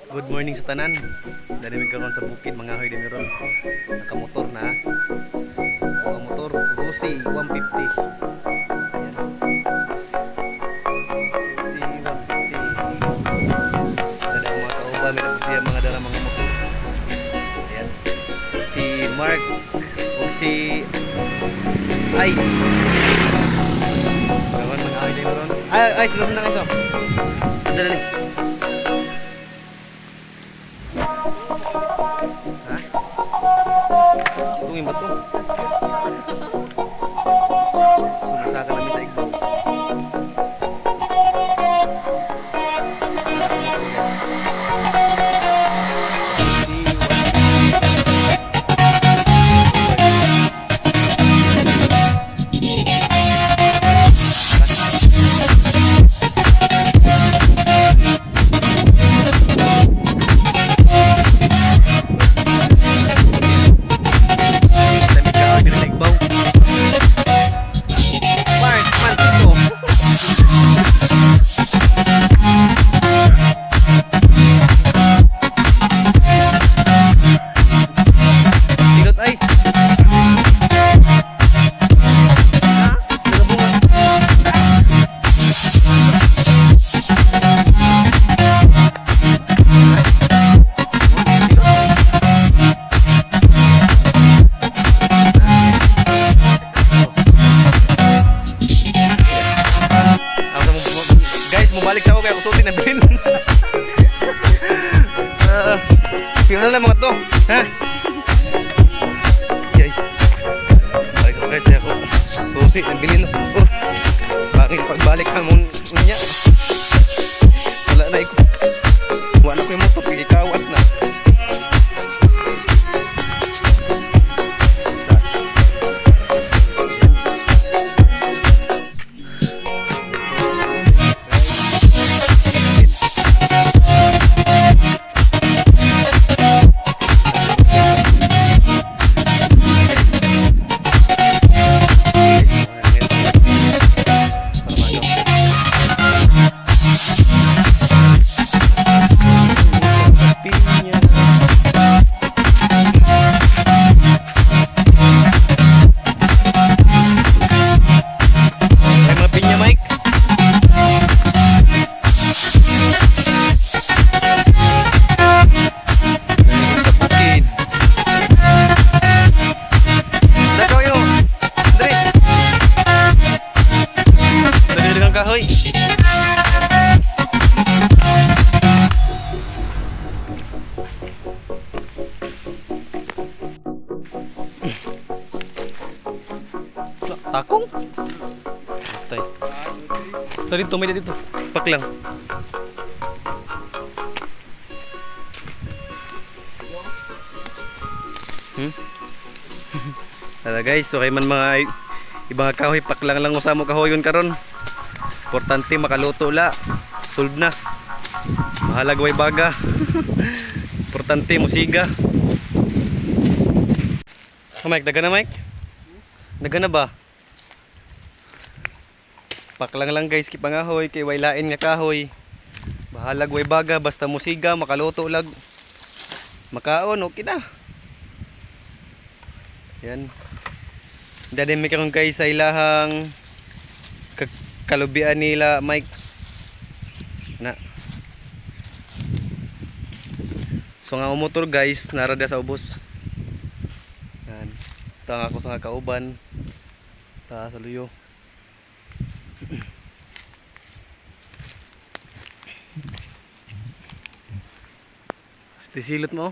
Good morning sa tanan. Dari mi karon sa bukid mga hoy din ron. Nakamotor na. Nakamotor Rossi 150. Ayan. Rossi 150. Dali ang mga kauban may dapat siya mga dala mga motor. Ayan. Si Mark o si Ice. Karon mga hoy din ron. Ay, Ice laro na kayo. Dali. Tungin ba ito? Sumasa ka namin sa igbaw. Balik sa ako kaya kusutin na bilin. Sino na lang mga to? Ha? Yay. Balik ako guys, ako kusutin na bilin. Bakit pagbalik ka mo niya? Wala na iko. Wala ko yung motor, kikikawat na. Kahoy. Takong? Tay. Tadi dito, may dito. Pak lang. Tara guys, okay man mga ibang kahoy, pak lang usamo kahoyon karon. Importante makaluto la. Solve na. Mahalag way baga. Importante musiga. Mike, daga na Mike? Daga na ba? Paklang lang guys kipangahoy kay waylain nga kahoy. Bahalag way baga basta musiga makaluto lag. Makaon okay na. Yan. Dali mi karon guys sa ilahang kalubian nila Mike na. So nga motor guys narada sa ubos. Yan. Ito ang ako sa kauban. Ta sa luyo. Stisilot mo.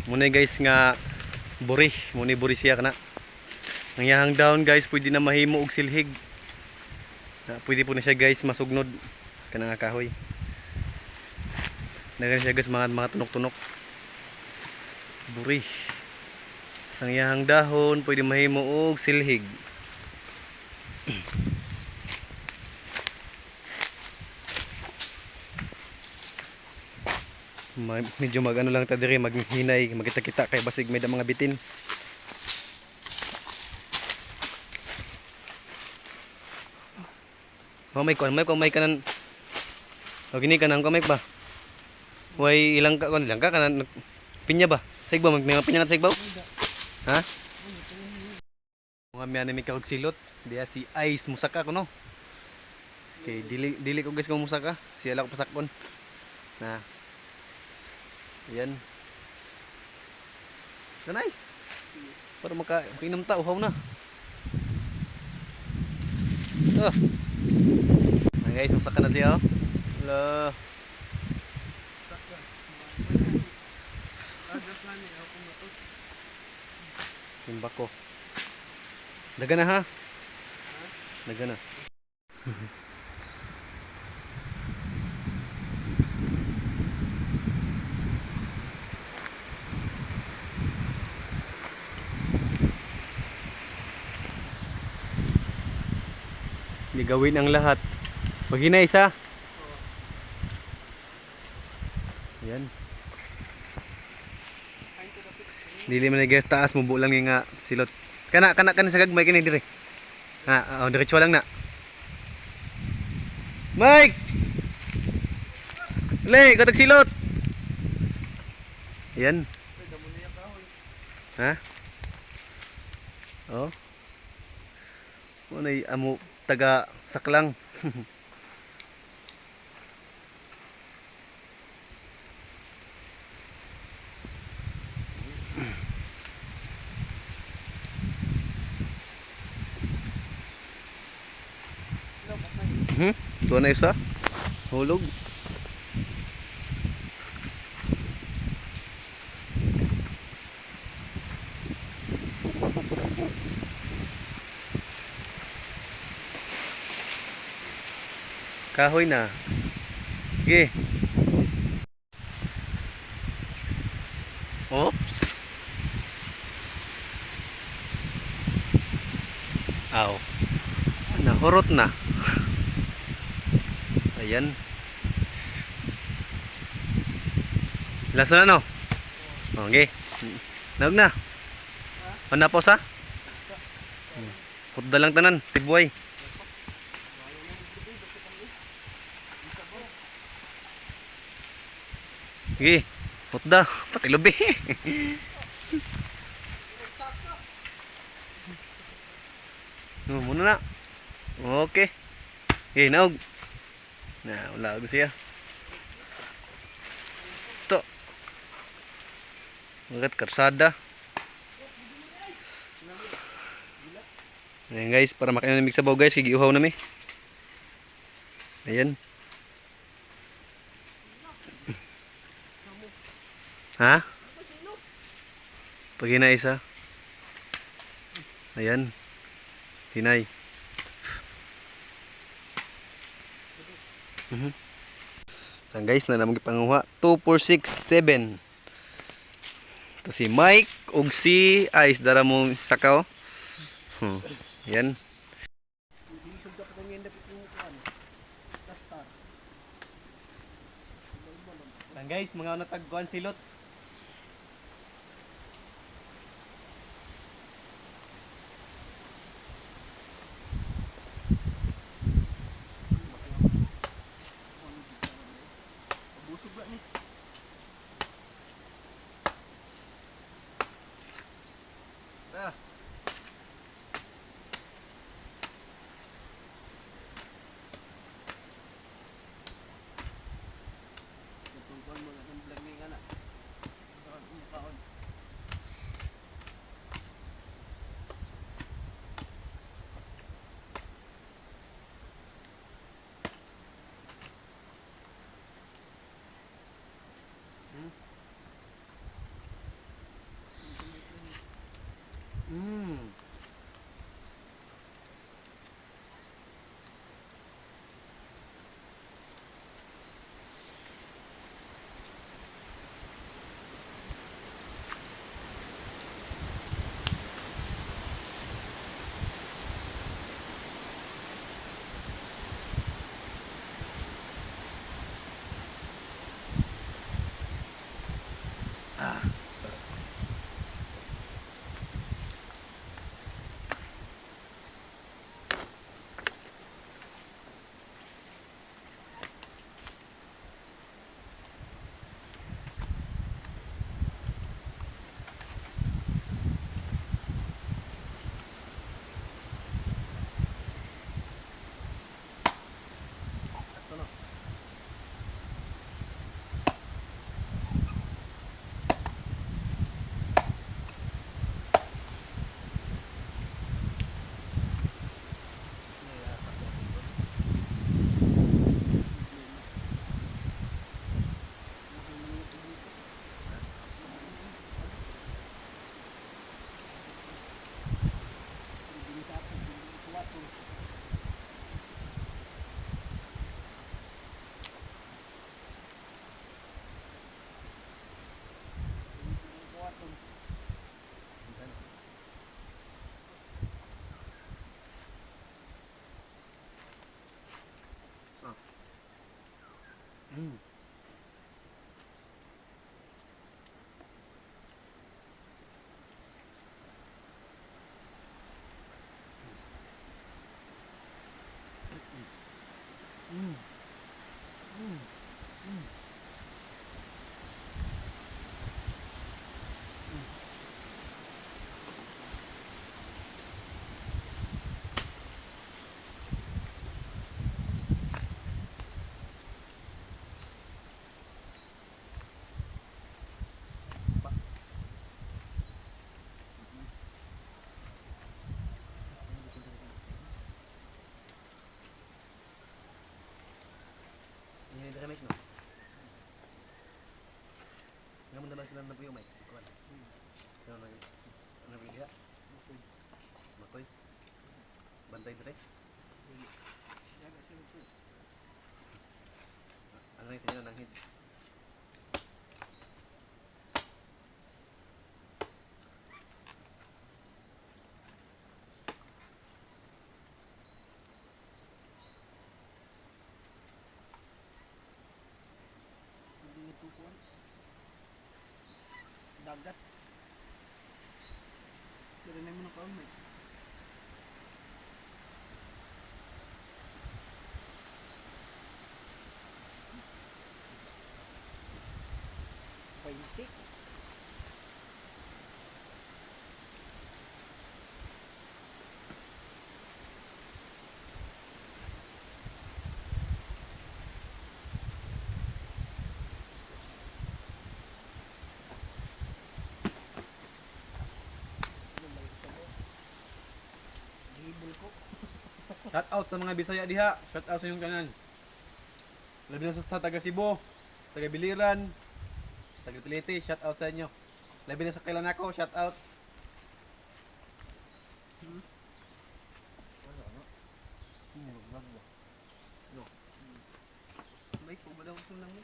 Muna guys nga buri, muna buri siya kana. Nangyahang down guys, pwede na mahimo og silhig. Pwede po na siya guys masugnod kana nga kahoy. Dagan siya guys mga tunok-tunok. Buri. Sang iyahang dahon pwede mahimo og silhig. Medyo magano lang ta diri, maghinay, magkita-kita kay basig may da mga bitin. May kamay kanan. O gini kanang kamay ba? Way ilang ka kanan pinya ba? Saig ba magninga pinya na saig ba? Ha? Mga mi anime ka og silot. Diya si Ice musaka ko no. Okay, dili ko guys ko musaka. Siya lang ko pasakpon. Na. Yan. So nice. Para makainom ta uhaw na. Oh. Nah, guys, musaka na siya oh. Hello. Timba ko. Daga na ha. Daga na. Gagawin ang lahat. Pag na isa. Yan. Dili man guys taas mo lang nga silot. Kana sa gagmay kini dire. Ha, diretso lang na. Mike. Le, katag silot. Yan. Ha? Oh. Unay amo taga saklang. Tuwa na isa. Hulog. Kahoy na. Sige. Oops. Aw. Nahurot na. Ayan. Last na no? Okay. Naog na. Ano po sa? Putda lang tanan. Tibuay. Sige. Putda. Pati lubi. Muna na. Okay. Okay, naog. Nah, wala ako siya. Ito. Magat karsada. Ayan guys, para makinamig sabaw guys, gigiuhaw na mi. Ayan. Ha? Pag hinay isa. Ayan. Hinay. So guys, na namang ipanguha 2, 4, 6, 7. Ito si Mike ug si Ice dara mo sakaw. Yan. Yan guys, mga natagkuan silot. Ini dah mic no. Ngamun dalam silang nabuyo mic. Kuan. Ano lagi? Ano lagi ya? Makoy. Bantay dire. Ano yung tinyo nang hit? Dagat. Pero na mo na kaon may. Paintik. Shout out sa mga Bisaya diha. Shout out sa inyong kanan. Labi na sa taga Cebu, taga Biliran, taga Tiliti, shout out sa inyo. Labi na sa kailan ako, shout out. May ko ba daw sunang mo?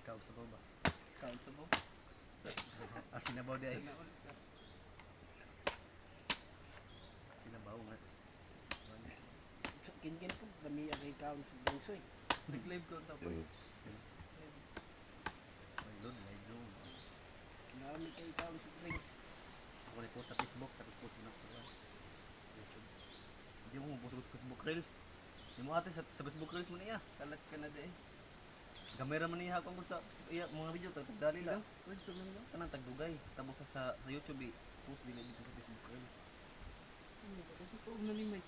Ikaw sa baba. Kaon sa bo. Asin na ba di ay? Sinabaw nga. Kin-kin po dami ang kaon sa bangsoy. Nag-live ko tapos. May load, live load. Marami kay kaon sa drinks. Ako rin po sa Facebook, tapos post mo na ako sa YouTube. Hindi mo post sa Facebook Reels. Hindi mo ate sa Facebook Reels mo na iya. Kalat ka na de. Kamera man niya akong sa iya mga video tagdali lang. Pwede sunang mo. Kanang tagdugay. Tapos sa YouTube post din dito sa Facebook Reels. Kasi ko na ni may.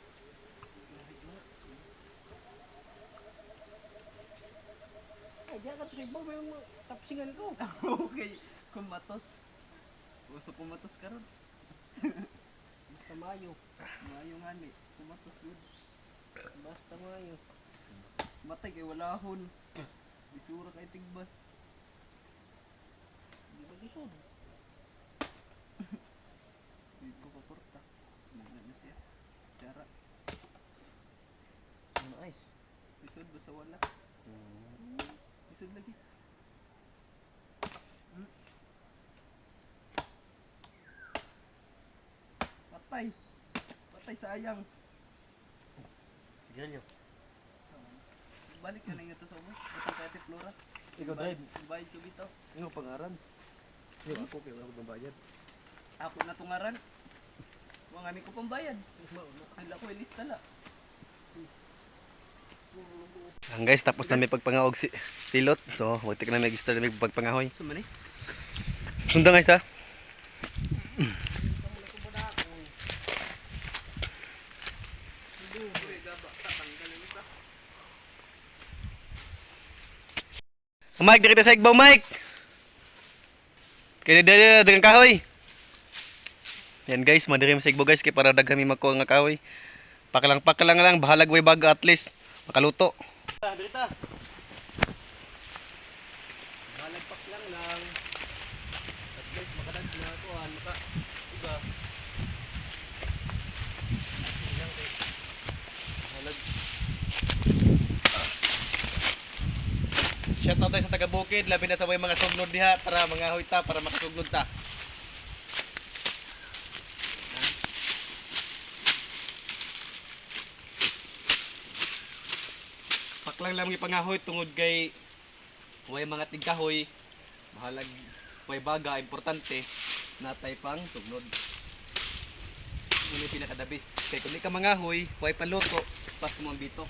Ay, diya ka tribo may mga tapsingan ko. Okay, kumatos. Uso kumatos karon. Basta mayo. Mayo nga ni. Kumatos yun. Basta mayo. Matay kay walahon. Bisura kay tigbas. Di ba gisod? Siko ka porta. Nagna na siya. Cara. Ano ice? Bisod basta wala. Bisod lagi. Patay. Patay sayang. Sige nyo. Balik na lang ito sa umas. Ito kay Flora. Ikaw drive. Bayad ko bitaw. Ano pangaran? Hindi ako kaya wala ko bayad. Ako na tungaran. Mga ni ko pambayad. Sila ko ilista la. Ang guys, tapos na may pagpangaog silot. So, wag na may register na may pagpangahoy. Sumani. Sundang guys ha. Mike, dito sa igbaw, Mike. Kaya dito dengan kahoy. Yan guys, madirim sa igbaw guys kay para daghan mi makuha nga kahoy. Pakalang lang, bahalag way baga at least makaluto. Dito. Bahalag paklang lang. At least makadag na kuan maka iba. Bahalag. Shout out tayo sa taga Bukid, labi na sa way mga sugnod diha para mga hoy ta para makasugnod ta. paklang lang ipangahoy tungod kay way mga tigkahoy mahalag way baga importante natay pang tugnod. Muna pinakadabis kay kung di ka mangahoy way paluto pas mo ang bitok.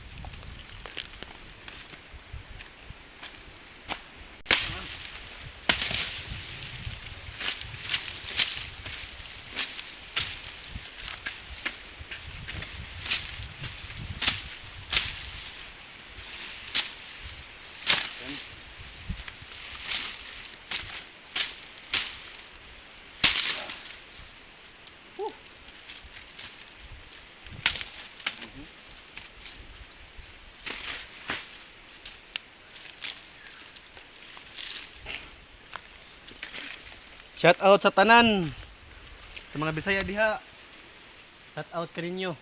Shout out sa tanan sa mga Bisaya diha. Shout out kaninyo.